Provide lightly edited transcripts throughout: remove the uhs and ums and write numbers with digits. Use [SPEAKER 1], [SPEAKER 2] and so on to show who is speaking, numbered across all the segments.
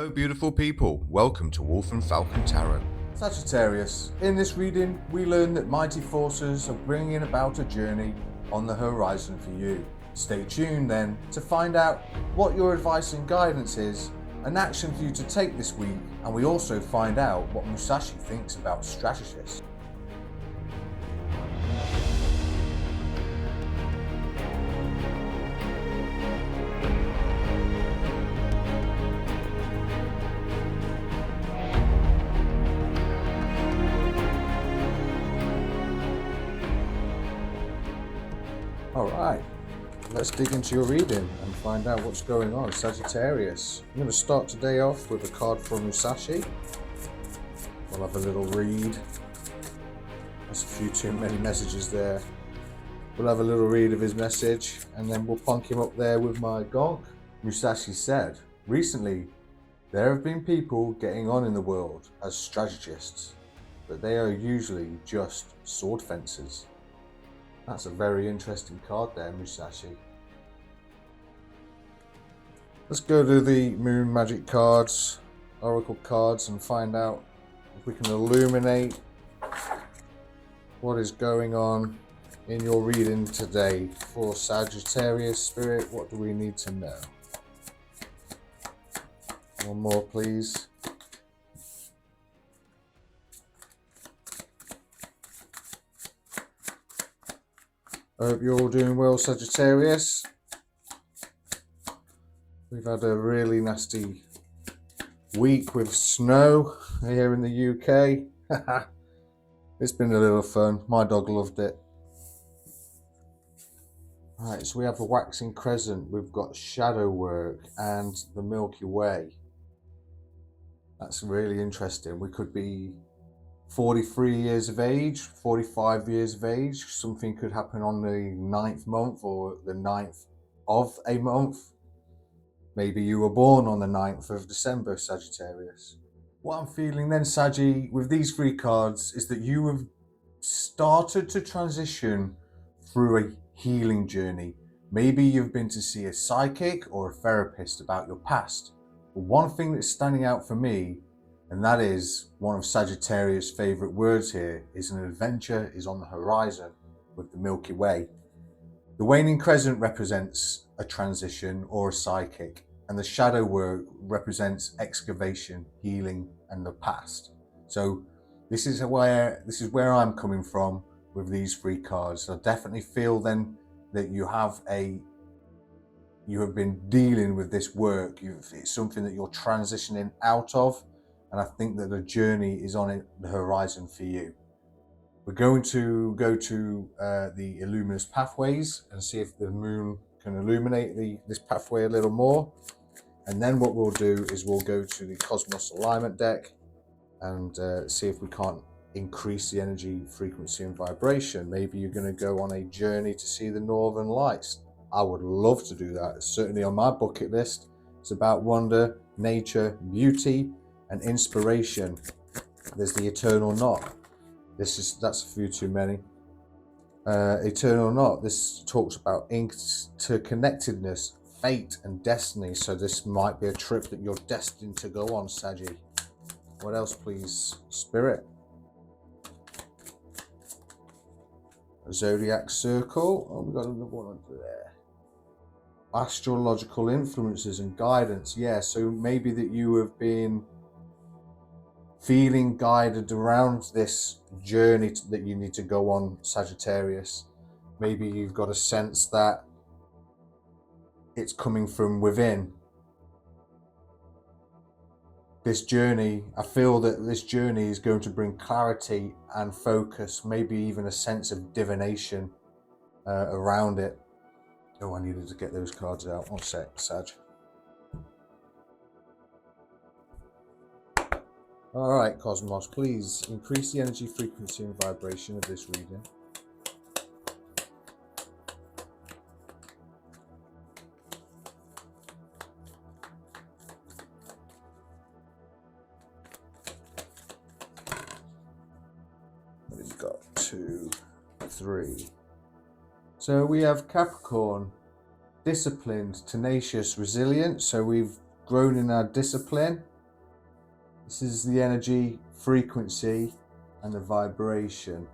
[SPEAKER 1] Hello beautiful people, welcome to Wolf and Falcon Tarot.
[SPEAKER 2] Sagittarius, in this reading we learn that mighty forces are bringing about a journey on the horizon for you. Stay tuned then to find out what your advice and guidance is, an action for you to take this week, and we also find out what Musashi thinks about strategists. Alright, let's dig into your reading and find out what's going on, Sagittarius. I'm going to start today off with a card from Musashi. We'll have a little read. That's a few too many messages there. We'll have a little read of his message and then we'll punk him up there with my gonk. Musashi said, recently there have been people getting on in the world as strategists, but they are usually just sword fencers. That's a very interesting card there, Musashi. Let's go to the Moon Magic cards, Oracle cards, and find out if we can illuminate what is going on in your reading today. For Sagittarius Spirit, what do we need to know? One more, please. I hope you're all doing well, Sagittarius. We've had a really nasty week with snow here in the UK. It's been a little fun. My dog loved it. Right, so we have the waxing crescent. We've got shadow work and the Milky Way. That's really interesting. We could be 43 years of age, 45 years of age. Something could happen on the 9th month or the 9th of a month. Maybe you were born on the 9th of December, Sagittarius. What I'm feeling then, Saggy, with these three cards is that you have started to transition through a healing journey. Maybe you've been to see a psychic or a therapist about your past. But one thing that's standing out for me, and that is one of Sagittarius' favourite words here, is an adventure is on the horizon with the Milky Way. The waning crescent represents a transition or a psychic, and the shadow work represents excavation, healing, and the past. So this is where I'm coming from with these three cards. I definitely feel then that you have been dealing with this work. It's something that you're transitioning out of. And I think that the journey is on the horizon for you. We're going to go to the Illuminous Pathways and see if the moon can illuminate this pathway a little more. And then what we'll do is we'll go to the Cosmos Alignment deck and see if we can't increase the energy, frequency, and vibration. Maybe you're going to go on a journey to see the Northern Lights. I would love to do that. It's certainly on my bucket list. It's about wonder, nature, beauty, and inspiration. There's the Eternal Knot. That's a few too many. Eternal Knot. This talks about interconnectedness, fate, and destiny. So this might be a trip that you're destined to go on, Saggy. What else, please, Spirit? A Zodiac Circle. Oh, we got another one under there. Astrological influences and guidance. Yeah, so maybe that you have been feeling guided around this journey that you need to go on, Sagittarius. Maybe you've got a sense that it's coming from within. This journey, I feel that this journey is going to bring clarity and focus, maybe even a sense of divination around it. Oh, I needed to get those cards out. One sec, Sag. Alright, Cosmos, please increase the energy, frequency, and vibration of this reading. We've got 2, 3. So we have Capricorn, disciplined, tenacious, resilient. So we've grown in our discipline. This is the energy, frequency, and the vibration.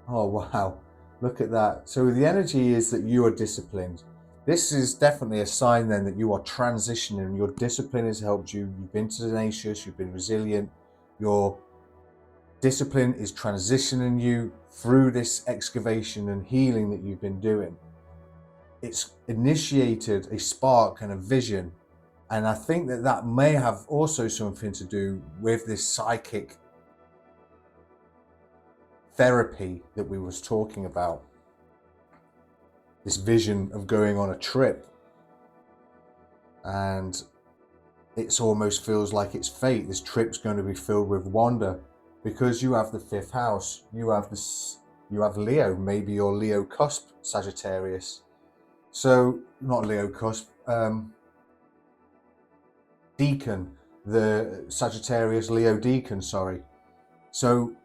[SPEAKER 2] Oh, wow. Look at that. So the energy is that you are disciplined. This is definitely a sign then that you are transitioning. Your discipline has helped you. You've been tenacious. You've been resilient. Your discipline is transitioning you through this excavation and healing that you've been doing. It's initiated a spark and a vision. And I think that that may have also something to do with this psychic therapy that we was talking about. This vision of going on a trip. And it almost feels like it's fate. This trip's going to be filled with wonder because you have the 5th house. You have Leo, maybe your Leo cusp, Sagittarius. So not Leo cusp, Deacon, the Sagittarius Leo Deacon, sorry. So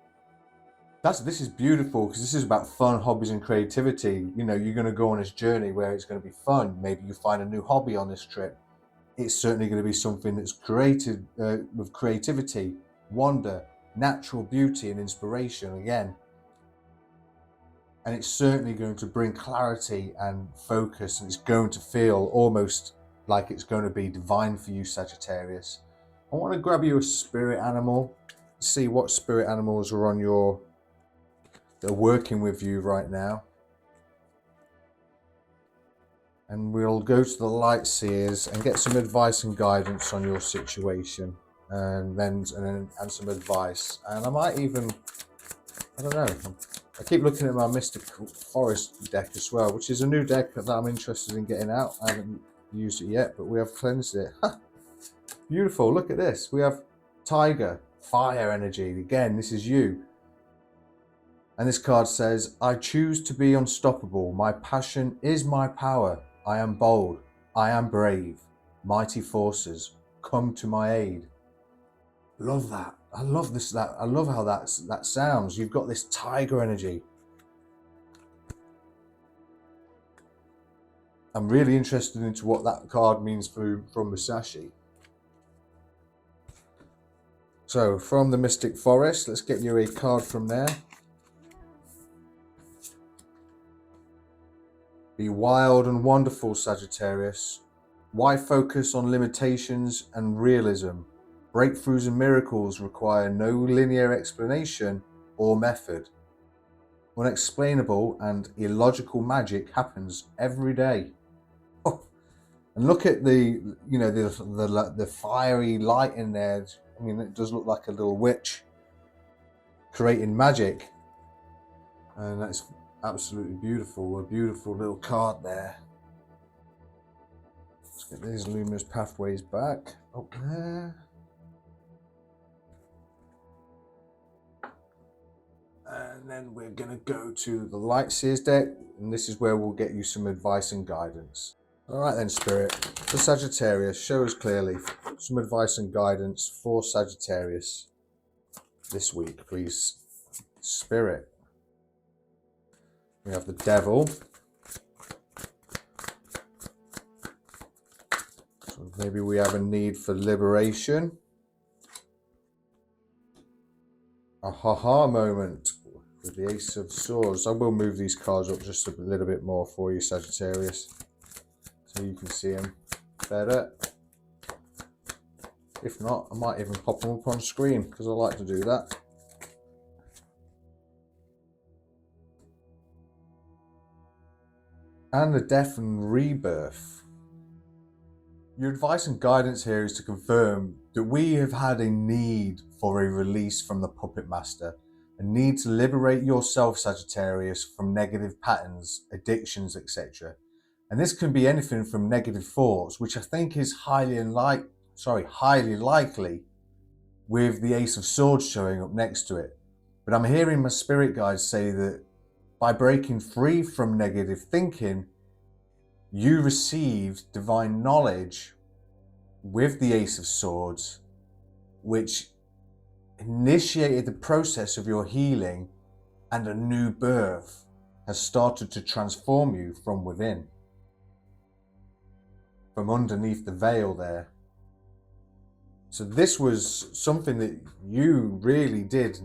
[SPEAKER 2] this is beautiful because this is about fun, hobbies and creativity. You know, you're going to go on this journey where it's going to be fun. Maybe you find a new hobby on this trip. It's certainly going to be something that's created with creativity, wonder, natural beauty and inspiration again. And it's certainly going to bring clarity and focus, and it's going to feel almost like it's going to be divine for you, Sagittarius. I want to grab you a spirit animal, see what spirit animals are on your, that are working with you right now. And we'll go to the light seers and get some advice and guidance on your situation, and some advice. And I might even, I don't know, I keep looking at my Mystical Forest deck as well, which is a new deck that I'm interested in getting out. I haven't used it yet, but we have cleansed it. Beautiful, look at this. We have Tiger, fire energy. Again, this is you. And this card says, I choose to be unstoppable. My passion is my power. I am bold. I am brave. Mighty forces, come to my aid. Love that. I love this. I love how that sounds. You've got this tiger energy. I'm really interested into what that card means from Musashi. So from the Mystic Forest, let's get you a card from there. Be wild and wonderful, Sagittarius. Why focus on limitations and realism? Breakthroughs and miracles require no linear explanation or method. Unexplainable and illogical magic happens every day. Oh, and look at the fiery light in there. I mean, it does look like a little witch creating magic, and that's absolutely beautiful. A beautiful little card there. Let's get these luminous pathways back up there. And then we're going to go to the Light Seers deck, and this is where we'll get you some advice and guidance. All right then, Spirit. For Sagittarius, show us clearly some advice and guidance for Sagittarius this week, please. Spirit. We have the Devil. So maybe we have a need for liberation. A ha-ha moment with the Ace of Swords. I will move these cards up just a little bit more for you, Sagittarius, so you can see them better. If not, I might even pop them up on screen because I like to do that. And the Death and Rebirth. Your advice and guidance here is to confirm that we have had a need for a release from the Puppet Master, a need to liberate yourself, Sagittarius, from negative patterns, addictions, etc. And this can be anything from negative thoughts, which I think is highly likely with the Ace of Swords showing up next to it. But I'm hearing my spirit guides say that by breaking free from negative thinking, you received divine knowledge with the Ace of Swords, which initiated the process of your healing, and a new birth has started to transform you from within, from underneath the veil there. So this was something that you really did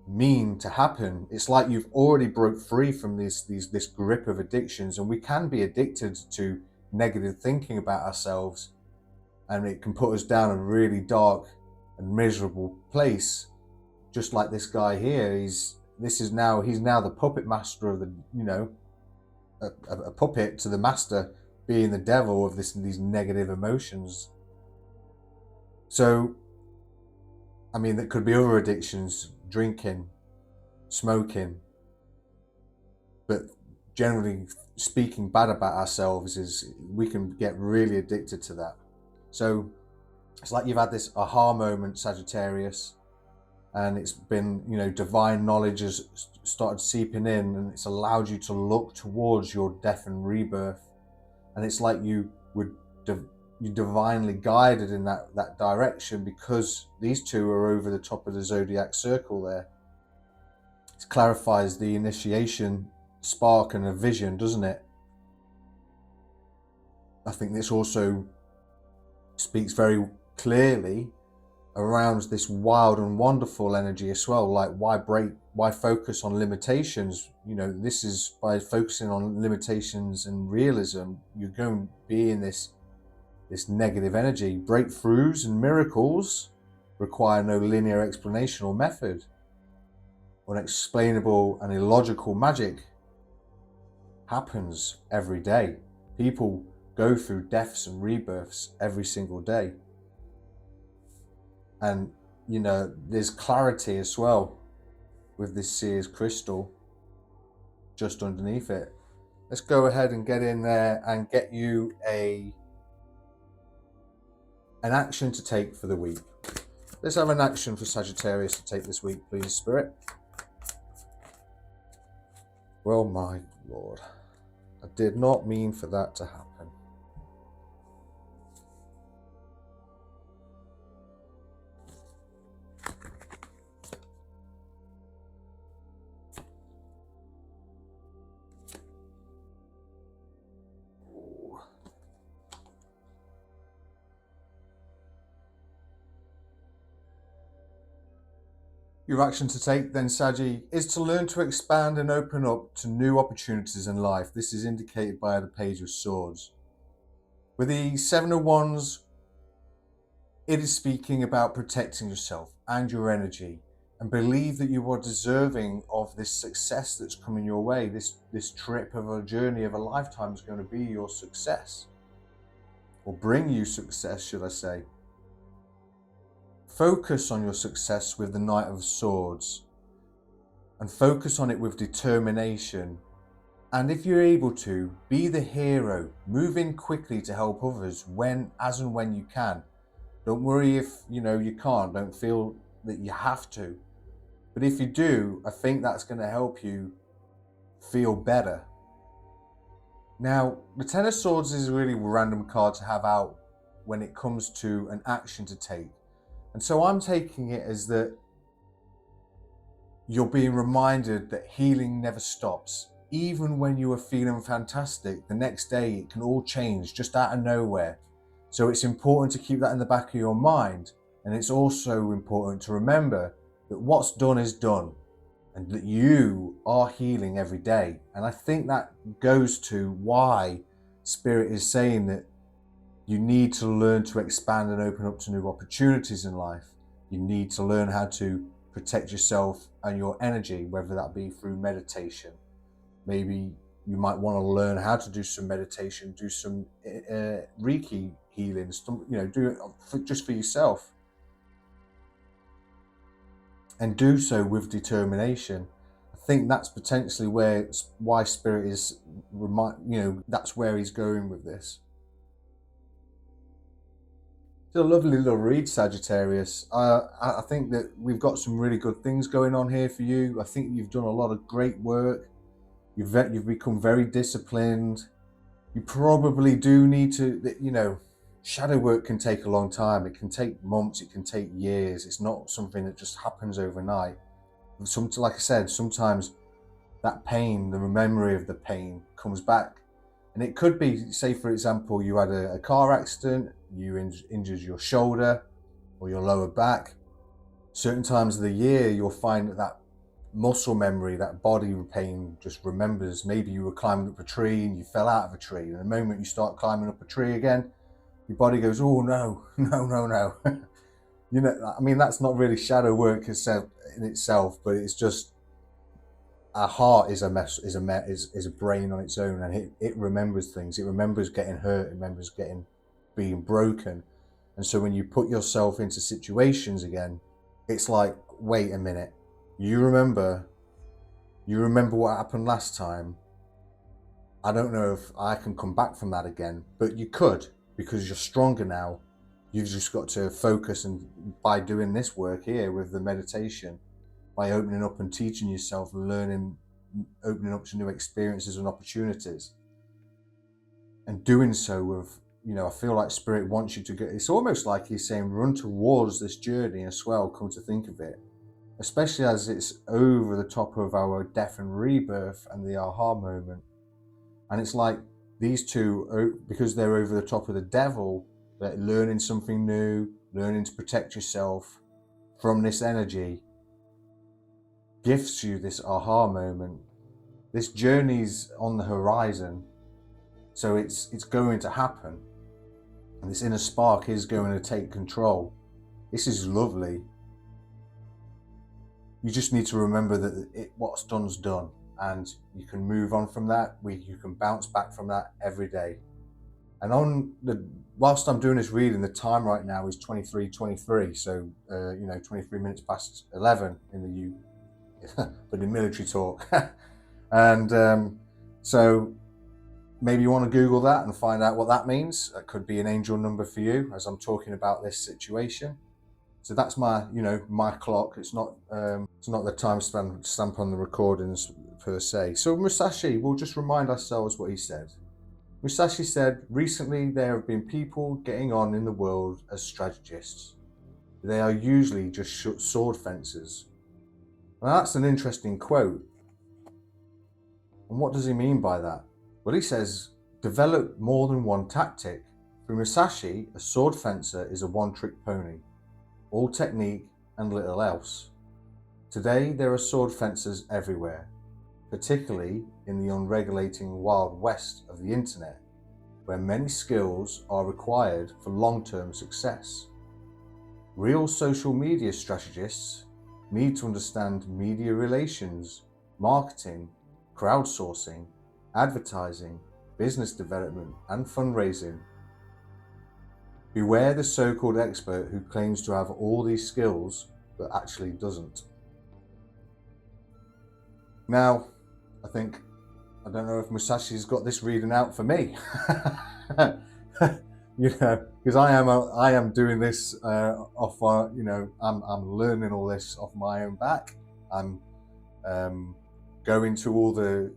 [SPEAKER 2] mean to happen. It's like you've already broke free from this grip of addictions, and we can be addicted to negative thinking about ourselves, and it can put us down a really dark and miserable place. Just like this guy here, he's now the puppet master of the, a puppet to the master, being the devil of these negative emotions. So, I mean, there could be other addictions, drinking, smoking, but generally speaking bad about ourselves is, we can get really addicted to that. So it's like you've had this aha moment, Sagittarius, and it's been, divine knowledge has started seeping in, and it's allowed you to look towards your death and rebirth. And it's like you divinely guided in that direction, because these two are over the top of the zodiac circle there. It clarifies the initiation spark and a vision, doesn't it? I think this also speaks very clearly around this wild and wonderful energy as well. Like, why focus on limitations? This is by focusing on limitations and realism, you're going to be in this negative energy. Breakthroughs and miracles require no linear explanation or method. Unexplainable and illogical magic happens every day. People go through deaths and rebirths every single day. And, there's clarity as well with this Seer's crystal just underneath it. Let's go ahead and get in there and get you an action to take for the week. Let's have an action for Sagittarius to take this week, please, Spirit. Well, my Lord, I did not mean for that to happen. Your action to take then, Saggy, is to learn to expand and open up to new opportunities in life. This is indicated by the Page of Swords. With the Seven of Wands, it is speaking about protecting yourself and your energy, and believe that you are deserving of this success that's coming your way. This trip of a journey of a lifetime is going to be your success, or bring you success, should I say. Focus on your success with the Knight of Swords, and focus on it with determination. And if you're able to, be the hero. Move in quickly to help others as and when you can. Don't worry if you can't. Don't feel that you have to. But if you do, I think that's going to help you feel better. Now, the Ten of Swords is a really random card to have out when it comes to an action to take. And so I'm taking it as that you're being reminded that healing never stops. Even when you are feeling fantastic, the next day it can all change just out of nowhere. So it's important to keep that in the back of your mind. And it's also important to remember that what's done is done, and that you are healing every day. And I think that goes to why Spirit is saying that you need to learn to expand and open up to new opportunities in life. You need to learn how to protect yourself and your energy, whether that be through meditation. Maybe you might want to learn how to do some meditation, do some Reiki healing, do it just for yourself. And do so with determination. I think that's potentially why Spirit is, that's where he's going with this. It's a lovely little read, Sagittarius. I think that we've got some really good things going on here for you. I think you've done a lot of great work. You've become very disciplined. You probably do need to, shadow work can take a long time. It can take months, it can take years. It's not something that just happens overnight. Like I said, sometimes that pain, the memory of the pain comes back. And it could be, say for example, you had a car accident, you injured your shoulder, or your lower back. Certain times of the year, you'll find that muscle memory, that body pain just remembers. Maybe you were climbing up a tree and you fell out of a tree. And the moment you start climbing up a tree again, your body goes, oh no, no, no, no. I mean, that's not really shadow work in itself, but it's just our heart is a brain on its own, and it remembers things. It remembers getting hurt, it remembers being broken. And so when you put yourself into situations again, it's like, wait a minute, you remember what happened last time. I don't know if I can come back from that again, but you could, because you're stronger now. You've just got to focus, and by doing this work here with the meditation, by opening up and teaching yourself, learning, opening up to new experiences and opportunities, and doing so with, I feel like Spirit wants you to get, it's almost like he's saying, run towards this journey as well, come to think of it, especially as it's over the top of our death and rebirth and the aha moment. And it's like these two, because they're over the top of the devil, that learning something new, learning to protect yourself from this energy, gifts you this aha moment. This journey's on the horizon, so it's going to happen. And this inner spark is going to take control. This is lovely. You just need to remember that what's done's done, and you can move on from that. You can bounce back from that every day. And whilst I'm doing this reading, the time right now is 23:23, so 23 minutes past 11 in the but in military talk. And so maybe you want to Google that and find out what that means. That could be an angel number for you as I'm talking about this situation. So that's my clock. It's not the time stamp on the recordings per se. So Musashi, we'll just remind ourselves what he said. Musashi said, recently there have been people getting on in the world as strategists. They are usually just sword fencers. Now that's an interesting quote. And what does he mean by that? Well, he says, develop more than one tactic. For Musashi, a sword fencer is a one-trick pony, all technique and little else. Today there are sword fencers everywhere, particularly in the unregulated wild west of the internet, where many skills are required for long-term success. Real social media strategists need to understand media relations, marketing, crowdsourcing, advertising, business development, and fundraising. Beware the so-called expert who claims to have all these skills but actually doesn't. Now, I don't know if Musashi's got this reading out for me, because I am doing this off. I'm learning all this off my own back. I'm going to all the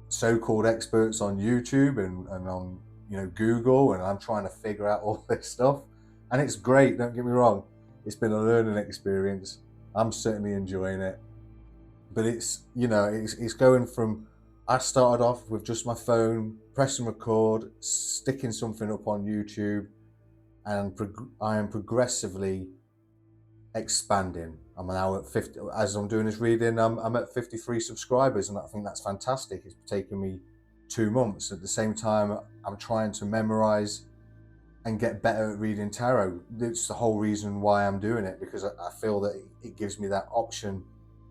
[SPEAKER 2] so-called experts on YouTube and on Google, and I'm trying to figure out all this stuff, and it's great. Don't get me wrong; it's been a learning experience. I'm certainly enjoying it. But it's going from, I started off with just my phone, pressing record, sticking something up on YouTube, and I am progressively expanding. I'm now at 50, as I'm doing this reading, I'm at 53 subscribers, and I think that's fantastic. It's taken me 2 months. At the same time, I'm trying to memorize and get better at reading tarot. It's the whole reason why I'm doing it, because I feel that it gives me that option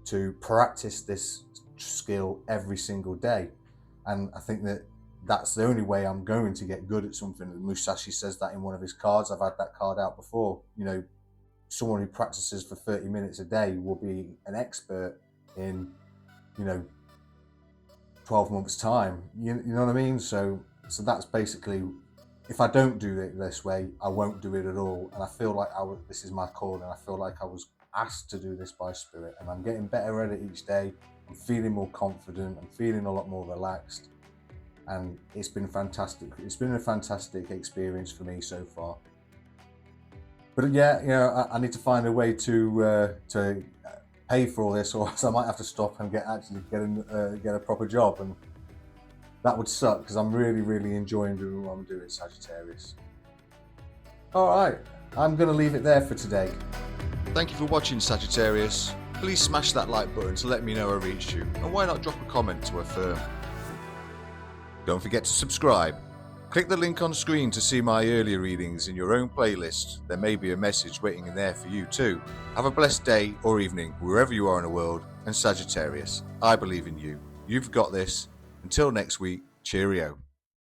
[SPEAKER 2] to practice this skill every single day. And I think that that's the only way I'm going to get good at something. Musashi says that in one of his cards. I've had that card out before. Someone who practices for 30 minutes a day will be an expert in 12 months time. You know what I mean? So that's basically, if I don't do it this way, I won't do it at all. And I feel like this is my calling. I feel like I was asked to do this by Spirit, and I'm getting better at it each day. I'm feeling more confident. I'm feeling a lot more relaxed, and it's been fantastic. It's been a fantastic experience for me so far. But yeah, I need to find a way to pay for all this, or else I might have to stop and get a proper job, and that would suck, because I'm really, really enjoying doing what I'm doing, Sagittarius. All right. I'm going to leave it there for today.
[SPEAKER 1] Thank you for watching, Sagittarius. Please smash that like button to let me know I reached you, and why not drop a comment to affirm. Don't forget to subscribe. Click the link on screen to see my earlier readings in your own playlist. There may be a message waiting in there for you too. Have a blessed day or evening wherever you are in the world, and Sagittarius, I believe in you. You've got this. Until next week, cheerio.